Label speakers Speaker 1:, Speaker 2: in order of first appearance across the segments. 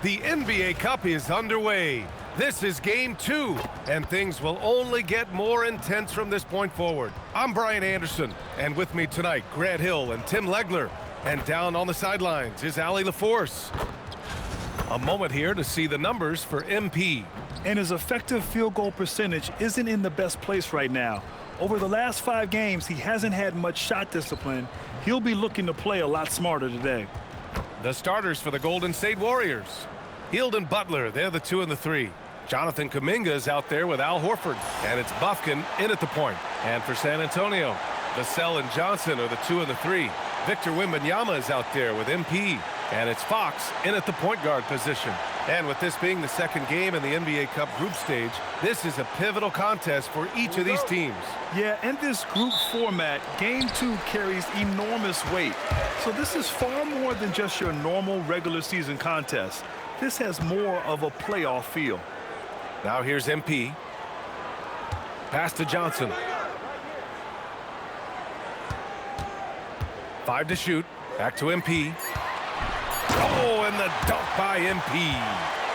Speaker 1: The NBA Cup is underway. This is Game 2, and things will only get more intense from this point forward. I'm Brian Anderson, and with me tonight, Grant Hill and Tim Legler. And down on the sidelines is Allie LaForce. A moment here to see the numbers for MP.
Speaker 2: And his effective field goal percentage isn't in the best place right now. Over the last 5 games, he hasn't had much shot discipline. He'll be looking to play a lot smarter today.
Speaker 1: The starters for the Golden State Warriors. Hield and Butler, they're the 2 and the 3. Jonathan Kuminga is out there with Al Horford. And it's Bufkin in at the point. And for San Antonio, Vassell and Johnson are the 2 and the 3. Victor Wembanyama is out there with MP. And it's Fox in at the point guard position. And with this being the second game in the NBA Cup group stage, this is a pivotal contest for each of these teams.
Speaker 2: Yeah, in this group format, Game 2 carries enormous weight. So this is far more than just your normal regular season contest. This has more of a playoff feel.
Speaker 1: Now here's MP. Pass to Johnson. 5 to shoot. Back to MP. Oh, and the dunk by MP.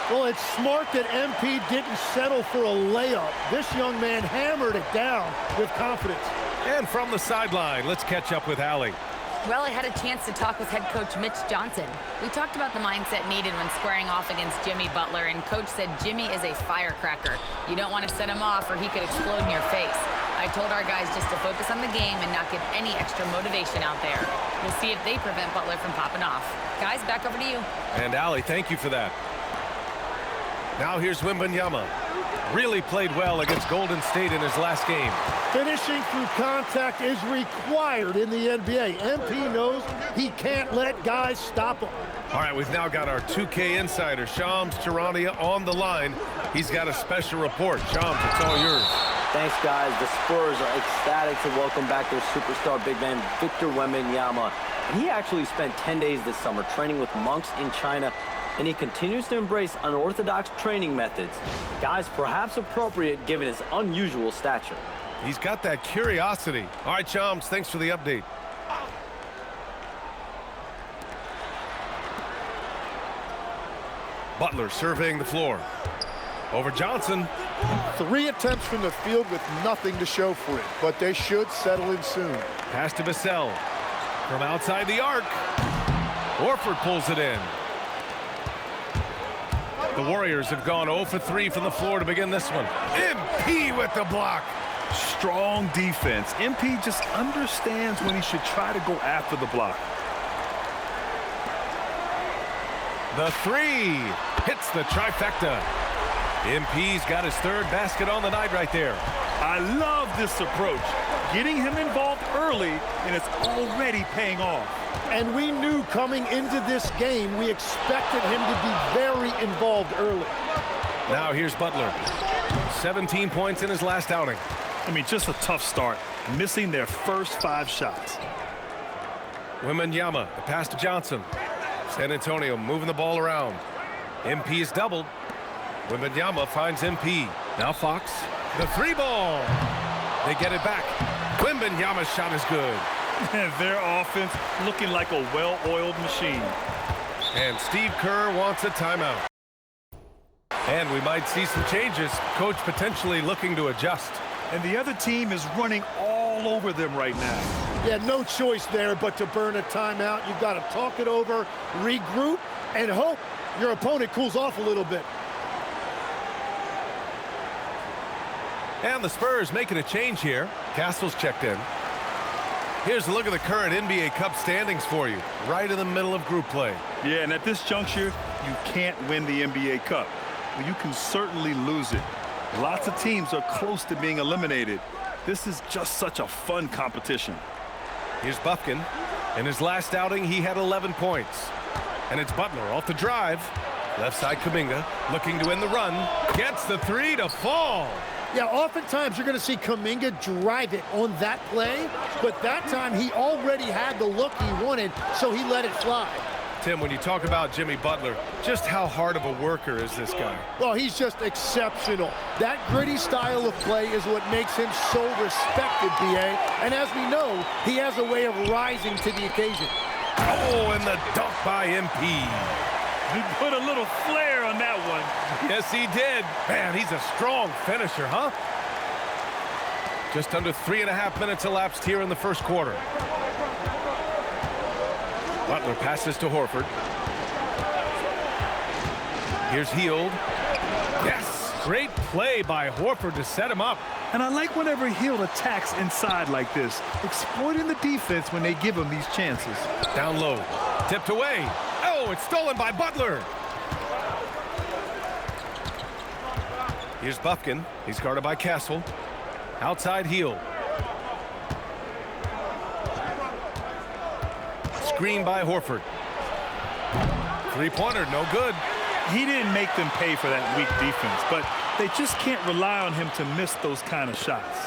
Speaker 3: Well, it's smart that MP didn't settle for a layup. This young man hammered it down with confidence.
Speaker 1: And from the sideline, let's catch up with Allie.
Speaker 4: Well, I had a chance to talk with head coach Mitch Johnson. We talked about the mindset needed when squaring off against Jimmy Butler, and coach said Jimmy is a firecracker. You don't want to set him off or he could explode in your face. I told our guys just to focus on the game and not give any extra motivation out there. We'll see if they prevent Butler from popping off. Guys, back over to you.
Speaker 1: And Allie, thank you for that. Now here's Wembanyama. Really played well against Golden State in his last game.
Speaker 3: Finishing through contact is required in the NBA. MP knows he can't let guys stop him.
Speaker 1: All right, we've now got our 2K insider, Shams Charania, on the line. He's got a special report. Shams, it's all yours.
Speaker 5: Thanks, guys. The Spurs are ecstatic to welcome back their superstar big man, Victor Wembanyama. He actually spent 10 days this summer training with monks in China, and he continues to embrace unorthodox training methods. Guys, perhaps appropriate given his unusual stature.
Speaker 1: He's got that curiosity. All right, Shams, thanks for the update. Butler surveying the floor. Over Johnson.
Speaker 3: 3 attempts from the field with nothing to show for it, but they should settle in soon.
Speaker 1: Pass to Vassell. From outside the arc. Horford pulls it in. The Warriors have gone 0 for 3 from the floor to begin this one. MP with the block.
Speaker 2: Strong defense. MP just understands when he should try to go after the block.
Speaker 1: The 3 hits the trifecta. MP's got his 3rd basket on the night right there.
Speaker 2: I love this approach. Getting him involved early, and it's already paying off.
Speaker 3: And we knew coming into this game, we expected him to be very involved early.
Speaker 1: Now here's Butler. 17 points in his last outing.
Speaker 2: I mean, just a tough start, missing their first 5 shots.
Speaker 1: Wembanyama, the pass to Johnson. San Antonio moving the ball around. MP is doubled. Wembanyama finds MP. Now Fox. The 3 ball. They get it back. Wembanyama's shot is good.
Speaker 2: Their offense looking like a well-oiled machine.
Speaker 1: And Steve Kerr wants a timeout. And we might see some changes. Coach potentially looking to adjust.
Speaker 2: And the other team is running all over them right now.
Speaker 3: Yeah, no choice there but to burn a timeout. You've got to talk it over, regroup, and hope your opponent cools off a little bit.
Speaker 1: And the Spurs making a change here. Castle's checked in. Here's a look at the current NBA Cup standings for you, right in the middle of group play.
Speaker 2: Yeah, and at this juncture, you can't win the NBA Cup. Well, you can certainly lose it. Lots of teams are close to being eliminated. This is just such a fun competition.
Speaker 1: Here's Bufkin. In his last outing, he had 11 points. And it's Butler off the drive. Left side Kuminga looking to end the run. Gets the 3 to fall.
Speaker 3: Yeah, oftentimes you're going to see Kuminga drive it on that play, but that time he already had the look he wanted, so he let it fly.
Speaker 1: Tim, when you talk about Jimmy Butler, just how hard of a worker is this guy?
Speaker 3: Well, he's just exceptional. That gritty style of play is what makes him so respected, B.A. And as we know, he has a way of rising to the occasion.
Speaker 1: Oh, and the dunk by MP.
Speaker 2: He put a little flair on that one.
Speaker 1: Yes, he did. Man, he's a strong finisher, huh? Just under 3.5 minutes elapsed here in the first quarter. Butler passes to Horford. Here's Hield. Yes, great play by Horford to set him up.
Speaker 2: And I like whenever Hield attacks inside like this, exploiting the defense when they give him these chances.
Speaker 1: Down low, tipped away. Oh, it's stolen by Butler. Here's Bufkin. He's guarded by Castle. Outside Hield. Screen by Horford. Three-pointer, no good.
Speaker 2: He didn't make them pay for that weak defense, but they just can't rely on him to miss those kind of shots.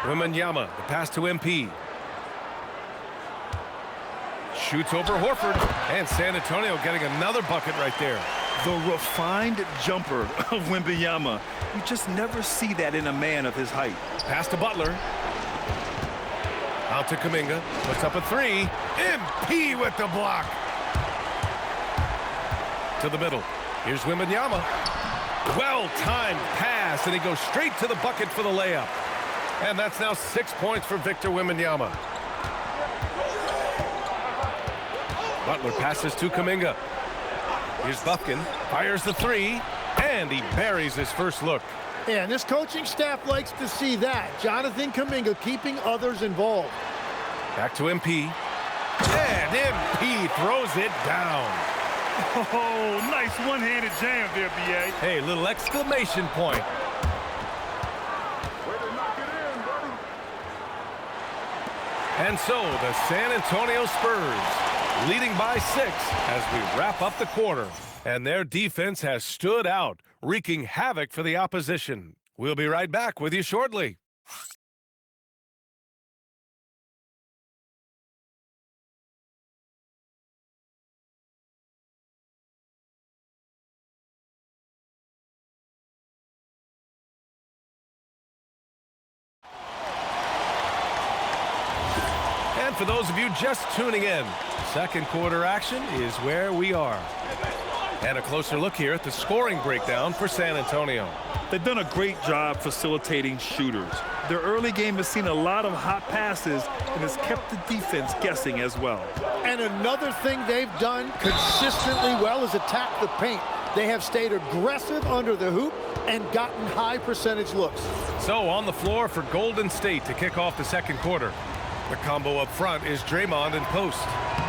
Speaker 1: Wembanyama, the pass to MP. Shoots over Horford, and San Antonio getting another bucket right there.
Speaker 2: The refined jumper of Wembanyama. You just never see that in a man of his height.
Speaker 1: Pass to Butler. Out to Kuminga. Puts up a three. MP with the block. To the middle. Here's Wembanyama. Well-timed pass, and he goes straight to the bucket for the layup. And that's now 6 points for Victor Wembanyama. Butler passes to Kuminga. Here's Bufkin. Fires the three, and he buries his first look.
Speaker 3: Yeah, and this coaching staff likes to see that. Jonathan Kuminga keeping others involved.
Speaker 1: Back to MP. And MP throws it down.
Speaker 2: Oh, nice one-handed jam there, B.A.
Speaker 1: Hey, little exclamation point. And so the San Antonio Spurs leading by 6 as we wrap up the quarter. And their defense has stood out, wreaking havoc for the opposition. We'll be right back with you shortly. And for those of you just tuning in, second quarter action is where we are. And a closer look here at the scoring breakdown for San Antonio.
Speaker 2: They've done a great job facilitating shooters. Their early game has seen a lot of hot passes and has kept the defense guessing as well.
Speaker 3: And another thing they've done consistently well is attack the paint. They have stayed aggressive under the hoop and gotten high percentage looks.
Speaker 1: So on the floor for Golden State to kick off the second quarter. The combo up front is Draymond in post.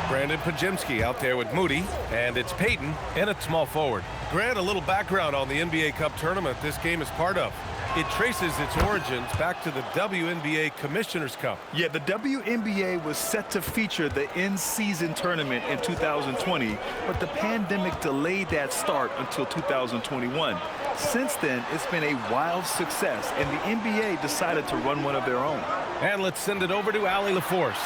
Speaker 1: Brandon Pajemski out there with Moody, and it's Payton in at small forward. Grant, a little background on the NBA Cup tournament this game is part of. It traces its origins back to the WNBA Commissioner's Cup.
Speaker 2: Yeah, the WNBA was set to feature the in-season tournament in 2020, but the pandemic delayed that start until 2021. Since then, it's been a wild success, and the NBA decided to run one of their own.
Speaker 1: And let's send it over to Allie LaForce.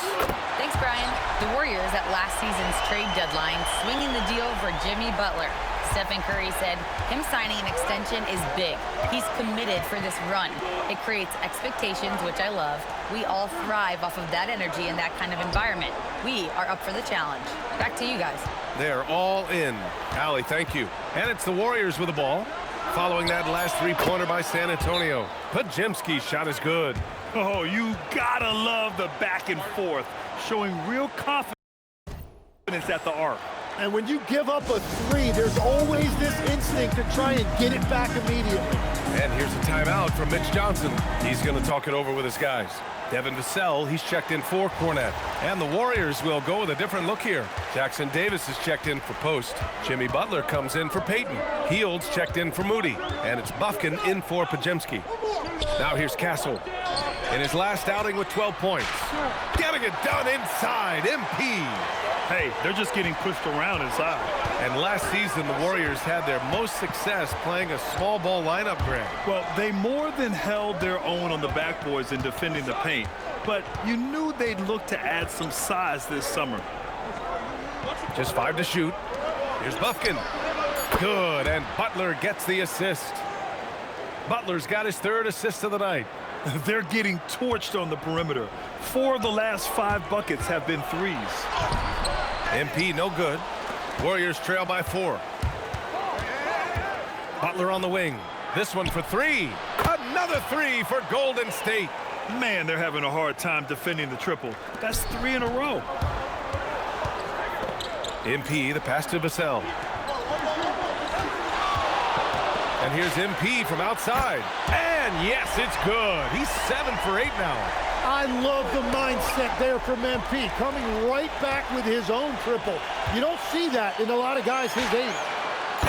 Speaker 4: Thanks, Brian. The Warriors at last season's trade deadline swinging the deal for Jimmy Butler. Stephen Curry said him signing an extension is big. He's committed for this run. It creates expectations, which I love. We all thrive off of that energy in that kind of environment. We are up for the challenge. Back to you guys.
Speaker 1: They're all in. Allie, thank you. And it's the Warriors with the ball. Following that last three-pointer by San Antonio. Pajemski's shot is good.
Speaker 2: Oh, you gotta love the back and forth, showing real confidence at the arc.
Speaker 3: And when you give up a three, there's always this instinct to try and get it back immediately.
Speaker 1: And here's a timeout from Mitch Johnson. He's going to talk it over with his guys. Devin Vassell, he's checked in for Cornette. And the Warriors will go with a different look here. Jackson Davis is checked in for post. Jimmy Butler comes in for Payton. Hield's checked in for Moody. And it's Bufkin in for Pajemski. Now here's Castle. In his last outing with 12 points. Getting it done inside, MP.
Speaker 2: Hey, they're just getting pushed around inside.
Speaker 1: And last season, the Warriors had their most success playing a small ball lineup, Grant.
Speaker 2: Well, they more than held their own on the backboards in defending the paint. But you knew they'd look to add some size this summer.
Speaker 1: Just 5 to shoot. Here's Bufkin. Good, and Butler gets the assist. Butler's got his 3rd assist of the night.
Speaker 2: They're getting torched on the perimeter. 4 of the last 5 buckets have been threes.
Speaker 1: MP no good. Warriors trail by 4. Butler on the wing. This one for 3. Another 3 for Golden State.
Speaker 2: Man, they're having a hard time defending the triple. That's 3 in a row.
Speaker 1: MP, the pass to Vassell. And here's MP from outside. And yes, it's good. He's 7 for 8 now.
Speaker 3: I love the mindset there from MP, coming right back with his own triple. You don't see that in a lot of guys his age.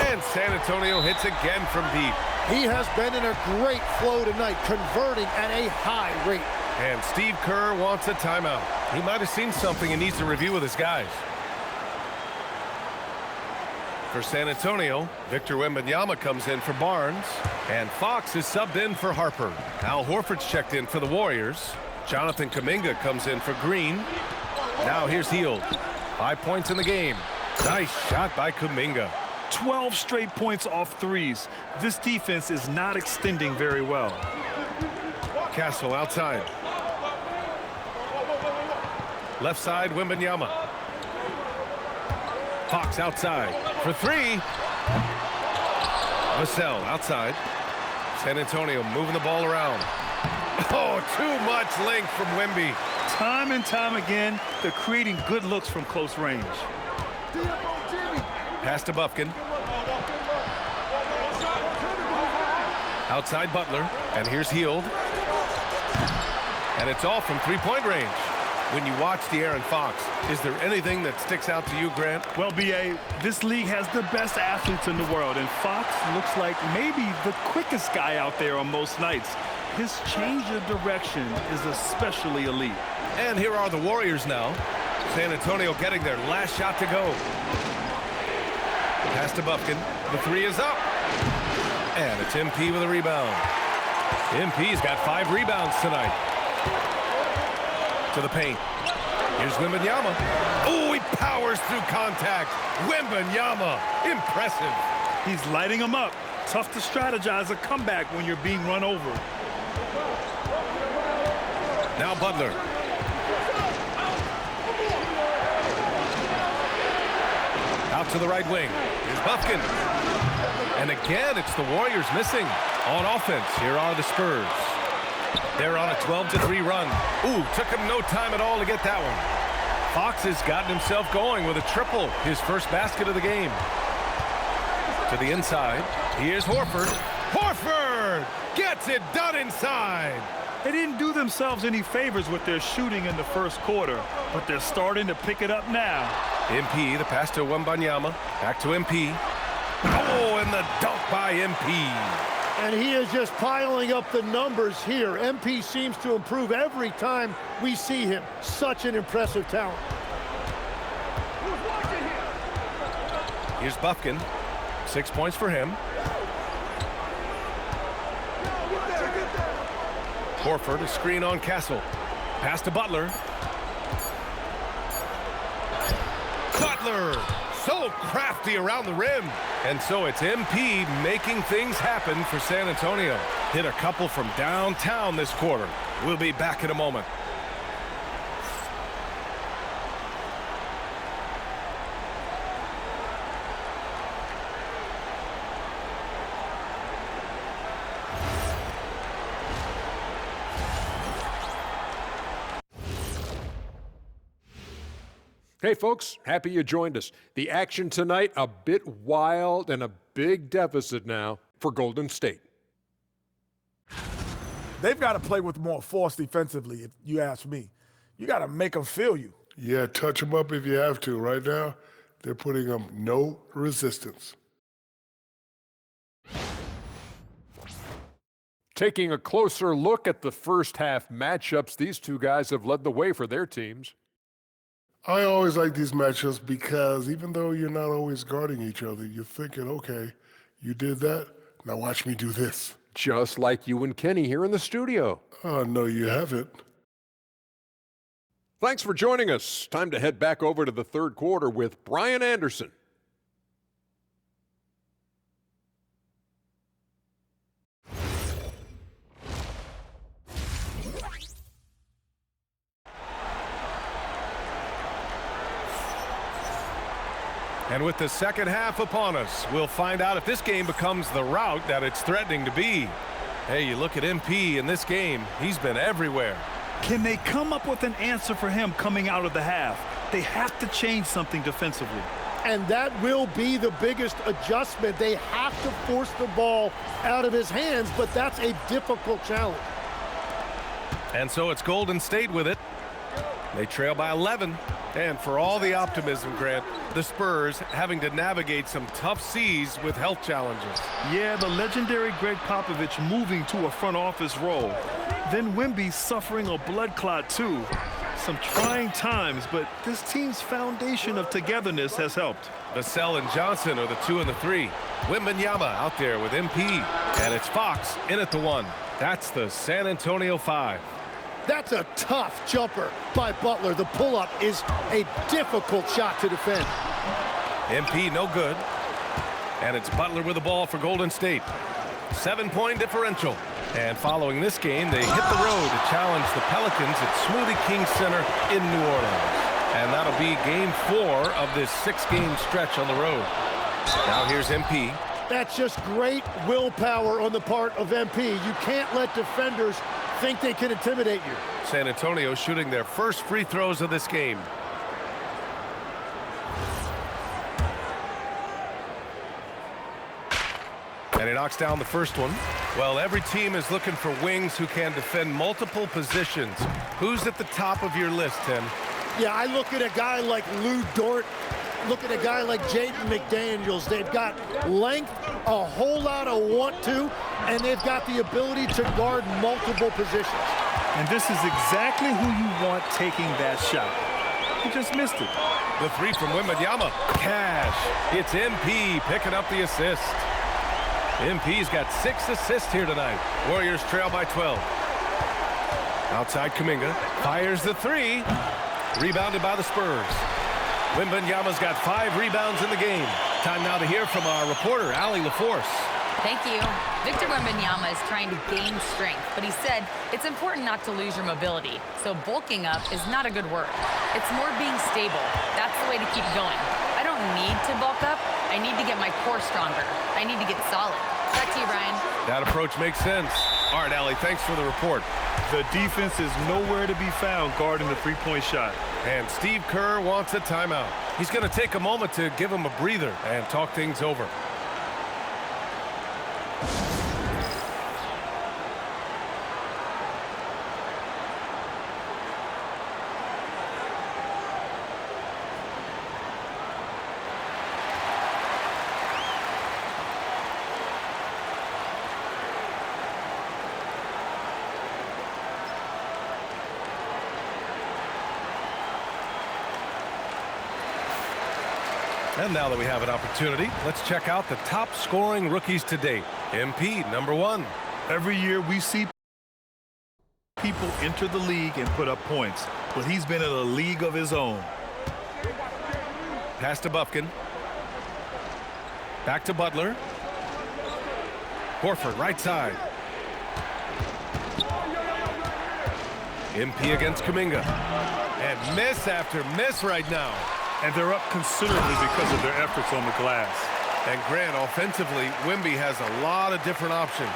Speaker 1: And San Antonio hits again from deep.
Speaker 3: He has been in a great flow tonight, converting at a high rate.
Speaker 1: And Steve Kerr wants a timeout. He might have seen something and needs to review with his guys. For San Antonio, Victor Wembanyama comes in for Barnes. And Fox is subbed in for Harper. Al Horford's checked in for the Warriors. Jonathan Kuminga comes in for Green. Now here's Hield. 5 points in the game. Nice shot by Kuminga.
Speaker 2: 12 straight points off threes. This defense is not extending very well.
Speaker 1: Castle outside. Left side, Wembanyama. Fox outside for 3. Vassell outside. San Antonio moving the ball around. Oh, too much length from Wemby.
Speaker 2: Time and time again, they're creating good looks from close range.
Speaker 1: Pass to Bufkin. Outside Butler. And here's Hield. And it's all from three-point range. When you watch De'Aaron Fox, is there anything that sticks out to you, Grant?
Speaker 2: Well, B.A., this league has the best athletes in the world, and Fox looks like maybe the quickest guy out there on most nights. His change of direction is especially elite.
Speaker 1: And here are the Warriors now. San Antonio getting their last shot to go. Pass to Bufkin. The 3 is up. And it's MP with a rebound. MP's got 5 rebounds tonight. To the paint. Here's Wembanyama. Oh, he powers through contact. Wembanyama. Impressive.
Speaker 2: He's lighting them up. Tough to strategize a comeback when you're being run over.
Speaker 1: Now Butler. Out to the right wing. Here's Bufkin. And again, it's the Warriors missing. On offense, here are the Spurs. They're on a 12-3 run. Ooh, took him no time at all to get that one. Fox has gotten himself going with a triple, his first basket of the game. To the inside, here's Horford. Horford gets it done inside.
Speaker 2: They didn't do themselves any favors with their shooting in the first quarter, but they're starting to pick it up now.
Speaker 1: MP, the pass to Wembanyama. Back to MP. Oh, and the dunk by MP.
Speaker 3: And he is just piling up the numbers here. MP seems to improve every time we see him. Such an impressive talent.
Speaker 1: Here's Bufkin. 6 points for him. Horford, a screen on Castle. Pass to Butler. Butler! So crafty around the rim. And so it's MP making things happen for San Antonio. Hit a couple from downtown this quarter. We'll be back in a moment.
Speaker 6: Hey folks, happy you joined us. The action tonight, a bit wild and a big deficit now for Golden State.
Speaker 7: They've got to play with more force defensively, if you ask me. You got to make them feel you.
Speaker 8: Yeah, touch them up if you have to. Right now, they're putting up no resistance.
Speaker 6: Taking a closer look at the first half matchups, these two guys have led the way for their teams.
Speaker 8: I always like these matchups because even though you're not always guarding each other, you're thinking, okay, you did that, now watch me do this.
Speaker 6: Just like you and Kenny here in the studio.
Speaker 8: Oh, no, you haven't.
Speaker 6: Thanks for joining us. Time to head back over to the third quarter with Brian Anderson.
Speaker 1: And with the second half upon us, we'll find out if this game becomes the rout that it's threatening to be. Hey, you look at MP in this game, he's been everywhere.
Speaker 2: Can they come up with an answer for him coming out of the half? They have to change something defensively.
Speaker 3: And that will be the biggest adjustment. They have to force the ball out of his hands, but that's a difficult challenge.
Speaker 1: And so it's Golden State with it. They trail by 11. And for all the optimism, Grant, the Spurs having to navigate some tough seas with health challenges.
Speaker 2: Yeah, the legendary Greg Popovich moving to a front office role. Then Wemby suffering a blood clot too. Some trying times, but this team's foundation of togetherness has helped.
Speaker 1: Vassell and Johnson are the 2 and the 3. Wembanyama out there with MP. And it's Fox in at the 1. That's the San Antonio 5.
Speaker 3: That's a tough jumper by Butler. The pull-up is a difficult shot to defend.
Speaker 1: MP no good. And it's Butler with the ball for Golden State. 7-point differential. And following this game, they hit the road to challenge the Pelicans at Smoothie King Center in New Orleans. And that'll be game 4 of this 6-game stretch on the road. Now here's MP.
Speaker 3: That's just great willpower on the part of MP. You can't let defenders think they can intimidate you.
Speaker 1: San Antonio shooting their first free throws of this game. And he knocks down the first one. Well, every team is looking for wings who can defend multiple positions. Who's at the top of your list, Tim?
Speaker 3: Yeah, I look at a guy like Lou Dort. Look at a guy like Jaden McDaniels. They've got length, a whole lot of want to, and they've got the ability to guard multiple positions.
Speaker 2: And this is exactly who you want taking that shot. He just missed it.
Speaker 1: The 3 from Wembanyama. Cash. It's MP picking up the assist. MP's got 6 assists here tonight. Warriors trail by 12. Outside Kuminga. Fires the 3. Rebounded by the Spurs. Wembanyama's got 5 rebounds in the game. Time now to hear from our reporter, Allie LaForce.
Speaker 4: Thank you. Victor Wembanyama is trying to gain strength, but he said it's important not to lose your mobility. So bulking up is not a good word. It's more being stable. That's the way to keep going. I don't need to bulk up. I need to get my core stronger. I need to get solid. Back to you, Brian.
Speaker 1: That approach makes sense. All right, Allie, thanks for the report.
Speaker 2: The defense is nowhere to be found guarding the three-point shot.
Speaker 1: And Steve Kerr wants a timeout. He's going to take a moment to give him a breather and talk things over. And now that we have an opportunity, let's check out the top scoring rookies to date. MP, number 1.
Speaker 2: Every year we see people enter the league and put up points, but he's been in a league of his own.
Speaker 1: Pass to Bufkin. Back to Butler. Horford, right side. MP against Kuminga. And miss after miss right now.
Speaker 2: And they're up considerably because of their efforts on the glass.
Speaker 1: And Grant, offensively, Wemby has a lot of different options.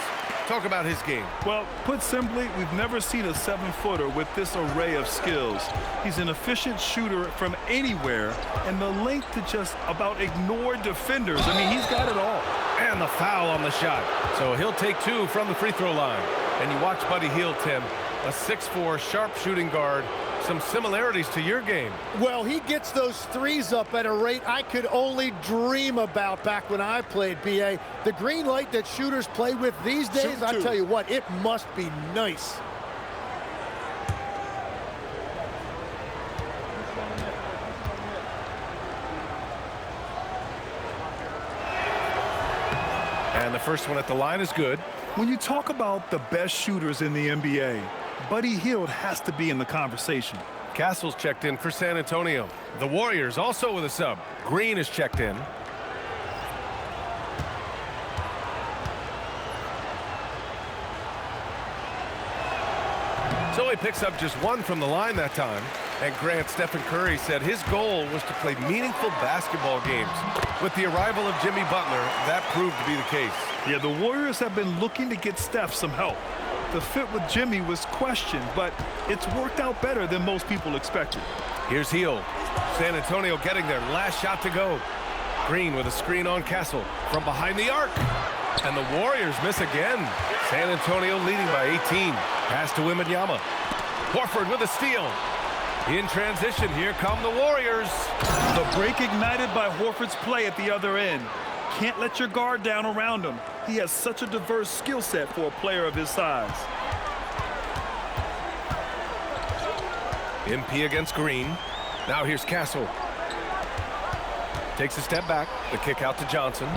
Speaker 1: Talk about his game.
Speaker 2: Well, put simply, we've never seen a 7-footer with this array of skills. He's an efficient shooter from anywhere, and the length to just about ignore defenders. I mean, he's got it all.
Speaker 1: And the foul on the shot. So he'll take 2 from the free throw line. And you watch Buddy Hield, Tim, a 6'4", sharp shooting guard. Some similarities to your game.
Speaker 3: Well, he gets those threes up at a rate I could only dream about back when I played, BA. The green light that shooters play with these days, I tell you what, it must be nice.
Speaker 1: And the first one at the line is good.
Speaker 2: When you talk about the best shooters in the NBA, Buddy Hield has to be in the conversation.
Speaker 1: Castle's checked in for San Antonio. The Warriors also with a sub. Green is checked in. So he picks up just one from the line that time. And Grant, Stephen Curry said his goal was to play meaningful basketball games. With the arrival of Jimmy Butler, that proved to be the case.
Speaker 2: Yeah, the Warriors have been looking to get Steph some help. The fit with Jimmy was questioned, but it's worked out better than most people expected.
Speaker 1: Here's Hield. San Antonio getting their last shot to go. Green with a screen on Castle from behind the arc. And the Warriors miss again. San Antonio leading by 18. Pass to Wembanyama. Horford with a steal. In transition, here come the Warriors.
Speaker 2: The break ignited by Horford's play at the other end. Can't let your guard down around him. He has such a diverse skill set for a player of his size.
Speaker 1: MP against Green. Now here's Castle. Takes a step back. The kick out to Johnson.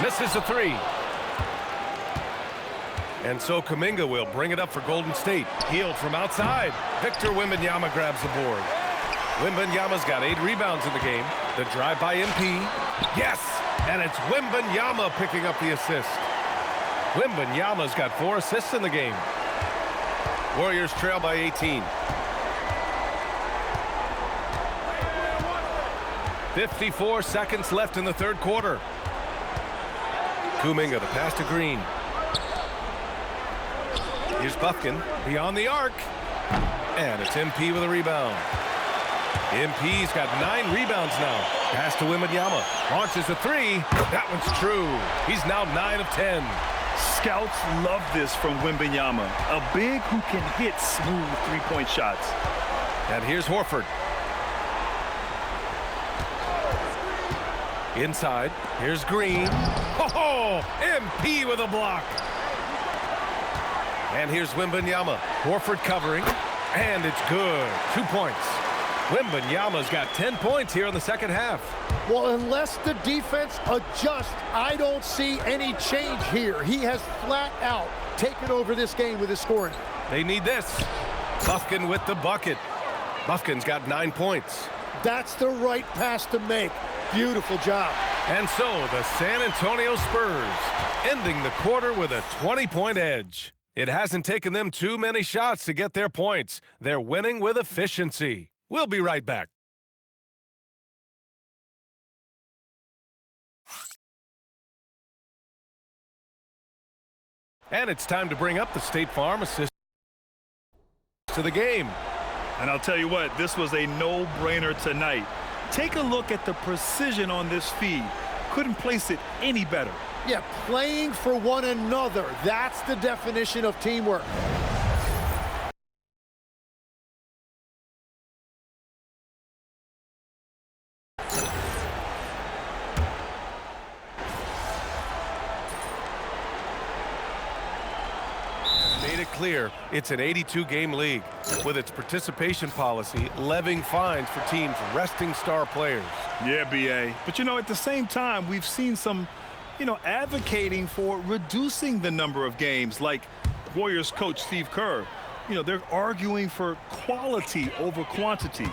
Speaker 1: Misses the three. And so Kuminga will bring it up for Golden State. Hield from outside. Victor Wembanyama grabs the board. Wembanyama's got 8 rebounds in the game. The drive by MP. Yes! And it's Wembanyama picking up the assist. Wembanyama's got 4 assists in the game. Warriors trail by 18. 54 seconds left in the third quarter. Kuminga, the pass to Green. Here's Bufkin beyond the arc. And it's MP with a rebound. MP's got 9 rebounds now. Pass to Wembanyama. Launches a 3. That one's true. He's now 9 of 10.
Speaker 2: Scouts love this from Wembanyama. A big who can hit smooth three-point shots.
Speaker 1: And here's Horford. Inside. Here's Green. Oh, MP with a block. And here's Wembanyama. Horford covering. And it's good. 2 points. Wembanyama's got 10 points here in the second half.
Speaker 3: Well, unless the defense adjusts, I don't see any change here. He has flat out taken over this game with his scoring.
Speaker 1: They need this. Bufkin with the bucket. Bufkin's got 9 points.
Speaker 3: That's the right pass to make. Beautiful job.
Speaker 1: And so the San Antonio Spurs ending the quarter with a 20-point edge. It hasn't taken them too many shots to get their points. They're winning with efficiency. We'll be right back. And it's time to bring up the State Farm assist to the game.
Speaker 2: And I'll tell you what, this was a no-brainer tonight. Take a look at the precision on this feed. Couldn't place it any better.
Speaker 3: Yeah, playing for one another. That's the definition of teamwork.
Speaker 1: Made it clear it's an 82-game league with its participation policy levying fines for teams resting star players.
Speaker 2: Yeah, B.A. But, you know, at the same time, we've seen some, advocating for reducing the number of games, like Warriors coach Steve Kerr. They're arguing for quality over quantity.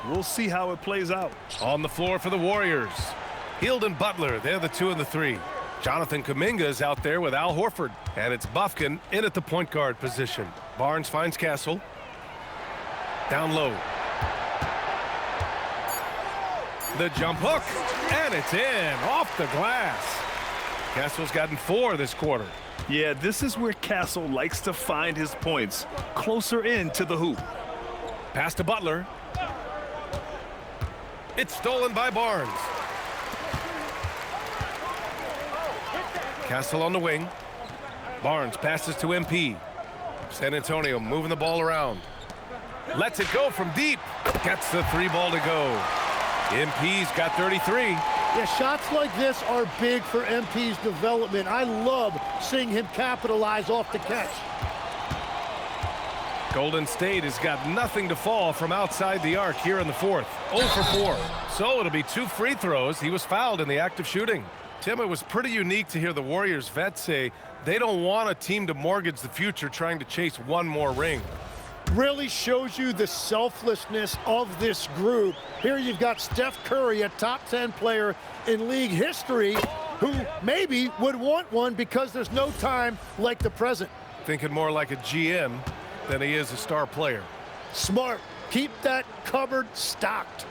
Speaker 2: We'll see how it plays out.
Speaker 1: On the floor for the Warriors. Hield and Butler, they're the 2 and the 3. Jonathan Kuminga is out there with Al Horford. And it's Bufkin in at the point guard position. Barnes finds Castle. Down low. The jump hook. And it's in. Off the glass. Castle's gotten 4 this quarter.
Speaker 2: Yeah, this is where Castle likes to find his points. Closer in to the hoop.
Speaker 1: Pass to Butler. It's stolen by Barnes. Castle on the wing. Barnes passes to MP. San Antonio moving the ball around. Lets it go from deep. Gets the 3 ball to go. MP's got 33.
Speaker 3: Yeah, shots like this are big for MP's development. I love seeing him capitalize off the catch.
Speaker 1: Golden State has got nothing to fall from outside the arc here in the fourth. 0 for 4. So it'll be 2 free throws. He was fouled in the act of shooting. Tim, it was pretty unique to hear the Warriors vets say they don't want a team to mortgage the future trying to chase one more ring.
Speaker 3: Really shows you the selflessness of this group. Here you've got Steph Curry, a top 10 player in league history, who maybe would want one because there's no time like the present.
Speaker 1: Thinking more like a GM. than he is a star player.
Speaker 3: Smart. Keep that cupboard stocked.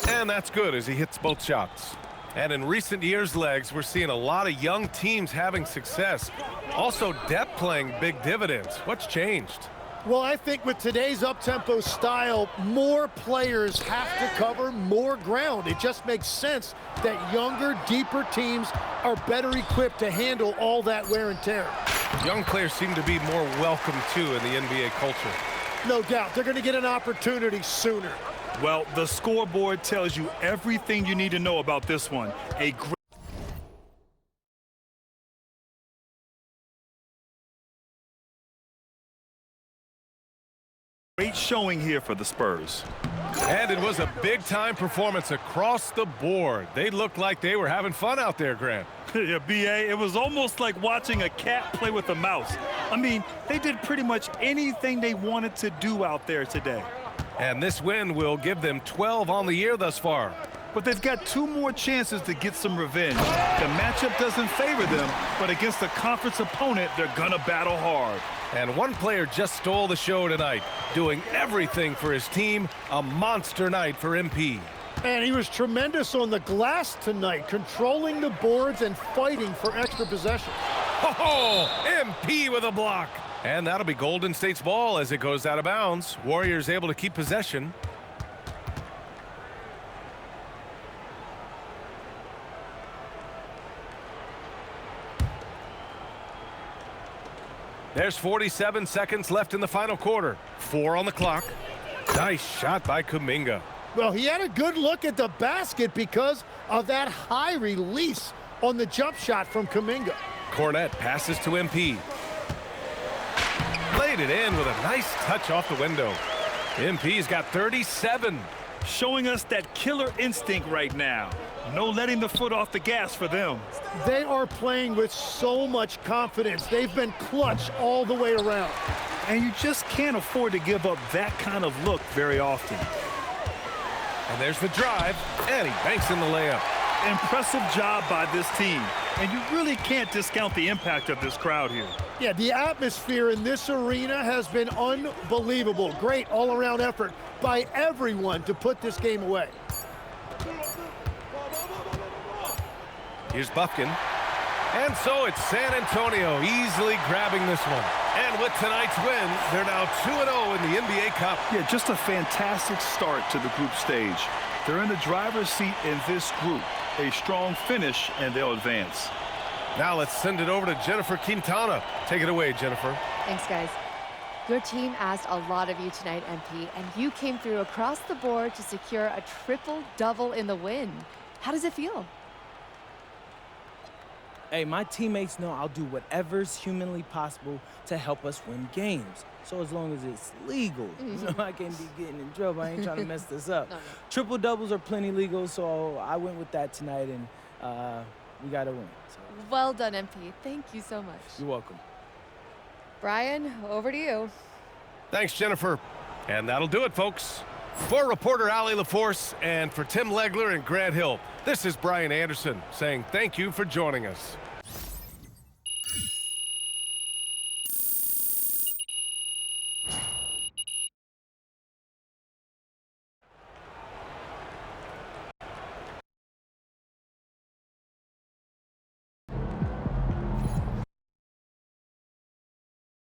Speaker 1: And that's good as he hits both shots. And in recent years, Legs, we're seeing a lot of young teams having success. Also, depth playing big dividends. What's changed?
Speaker 3: Well, I think with today's up-tempo style, more players have to cover more ground. It just makes sense that younger, deeper teams are better equipped to handle all that wear and tear.
Speaker 1: Young players seem to be more welcome, too, in the NBA culture.
Speaker 3: No doubt. They're going to get an opportunity sooner.
Speaker 2: Well, the scoreboard tells you everything you need to know about this one. A great showing here for the Spurs.
Speaker 1: And it was a big-time performance across the board. They looked like they were having fun out there, Grant.
Speaker 2: Yeah, B.A., it was almost like watching a cat play with a mouse. I mean, they did pretty much anything they wanted to do out there today.
Speaker 1: And this win will give them 12 on the year thus far.
Speaker 2: But they've got 2 more chances to get some revenge. The matchup doesn't favor them, but against a conference opponent, they're gonna battle hard.
Speaker 1: And one player just stole the show tonight, doing everything for his team. A monster night for MP.
Speaker 3: And he was tremendous on the glass tonight, controlling the boards and fighting for extra possession.
Speaker 1: Oh, MP with a block. And that'll be Golden State's ball as it goes out of bounds. Warriors able to keep possession. There's 47 seconds left in the final quarter. 4 on the clock. Nice shot by Kuminga.
Speaker 3: Well, he had a good look at the basket because of that high release on the jump shot from Kuminga.
Speaker 1: Cornette passes to MP. Laid it in with a nice touch off the window. MP's got 37.
Speaker 2: Showing us that killer instinct right now. No letting the foot off the gas for them.
Speaker 3: They are playing with so much confidence. They've been clutch all the way around.
Speaker 2: And you just can't afford to give up that kind of look very often.
Speaker 1: And there's the drive, and he banks in the layup.
Speaker 2: Impressive job by this team. And you really can't discount the impact of this crowd here.
Speaker 3: Yeah, the atmosphere in this arena has been unbelievable. Great all-around effort by everyone to put this game away.
Speaker 1: Here's Bufkin. And so it's San Antonio easily grabbing this one. And with tonight's win, they're now 2-0 in the NBA Cup.
Speaker 2: Yeah, just a fantastic start to the group stage. They're in the driver's seat in this group. A strong finish, and they'll advance.
Speaker 1: Now let's send it over to Jennifer Quintana. Take it away, Jennifer.
Speaker 9: Thanks, guys. Your team asked a lot of you tonight, MP, and you came through across the board to secure a triple-double in the win. How does it feel?
Speaker 10: Hey, my teammates know I'll do whatever's humanly possible to help us win games. So as long as it's legal, you know, I can't be getting in trouble. I ain't trying to mess this up. No. Triple doubles are plenty legal, so I went with that tonight, and we got to win. So.
Speaker 9: Well done, MP. Thank you so much.
Speaker 10: You're welcome.
Speaker 9: Brian, over to you.
Speaker 1: Thanks, Jennifer. And that'll do it, folks. For reporter Allie LaForce and for Tim Legler and Grant Hill, this is Brian Anderson saying thank you for joining us.